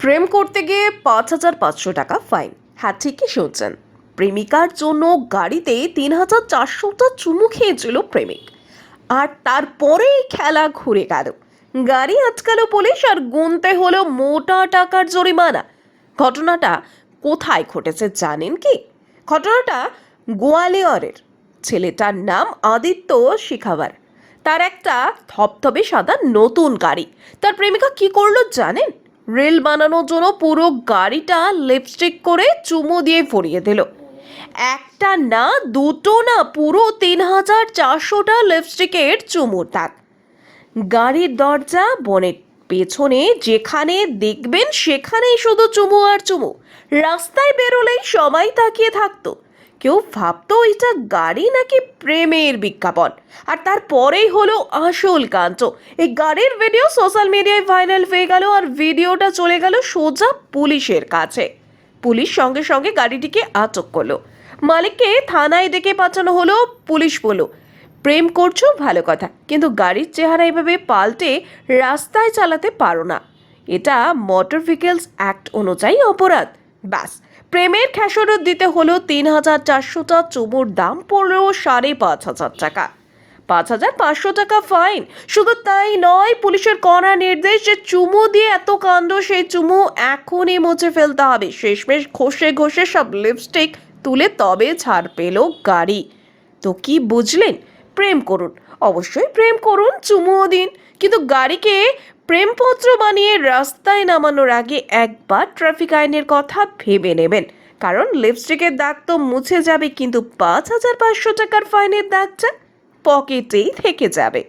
প্রেম করতে গিয়ে ৫,৫০০ টাকা ফাইন। হ্যাঁ, ঠিকই শুনছেন। প্রেমিকার জন্য গাড়িতে ৩,৪০০টা চুমু খেয়েছিল প্রেমিক, আর তারপরেই খেলা ঘুরে গেল। গাড়ি আটকালো পুলিশ আর গুনতে হলো মোটা টাকার জরিমানা। ঘটনাটা কোথায় ঘটেছে জানেন কি? ঘটনাটা গোয়ালিয়রের। ছেলেটার নাম আদিত্য শিখাবার। তার একটা ধবধবে সাদা নতুন গাড়ি। তার প্রেমিকা কি করলো জানেন? রিল বানানোর জন্য পুরো গাড়িটা লিপস্টিক করে চুমু দিয়ে ভরিয়ে দিল। একটা না, দুটো না, পুরো ৩,৪০০টা লিপস্টিকের চুমুর দাগ। গাড়ির দরজা, বনেট, পেছনে যেখানে দেখবেন সেখানেই শুধু চুমু আর চুমু। রাস্তায় বেরোলেই সবাই তাকিয়ে থাকতো। কেউ ভাবতো এটা গাড়ি নাকি প্রেমের বিজ্ঞাপন। আর তারপরেই হলো আসল কাণ্ড। এই গাড়ির ভিডিও সোশ্যাল মিডিয়ায় ভাইরাল হয়ে গেল, আর ভিডিওটা চলে গেল সোজা পুলিশের কাছে। পুলিশ সঙ্গে সঙ্গে গাড়িটিকে আটক করলো। মালিককে থানায় ডেকে পাঠানো হলো। পুলিশ বলল, প্রেম করছো ভালো কথা, কিন্তু গাড়ির চেহারা এভাবে পাল্টে রাস্তায় চালাতে পারো না। এটা মোটর ভেহিকলস অ্যাক্ট অনুযায়ী অপরাধ। ব্যাস, প্রেমের খেসারত দিতে হলো। ৩,৪০০টা চুমুর দাম পড়লো ৫,৫০০ টাকা। ৫,৫০০ টাকা ফাইন। শুধু তাই নয়, পুলিশের কড়া নির্দেশ যে চুমু দিয়ে এত কাণ্ড, সেই চুমু এখনই মুছে ফেলতে হবে। শেষমেশ ঘষে ঘষে সব লিপস্টিক তুলে তবে ছাড় পেল গাড়ি। তো কি বুঝলেন? প্রেম করুন, অবশ্যই প্রেম করুন, চুমুও দিন, কিন্তু গাড়িকে প্রেমপত্র বানিয়ে রাস্তায় নামানোর আগে একবার ট্রাফিক আইনের কথা ভেবে নেবেন। কারণ লিপস্টিকের দাগ তো মুছে যাবে, কিন্তু ৫,৫০০ টাকার ফাইনের দাগটা পকেটেই থেকে যাবে।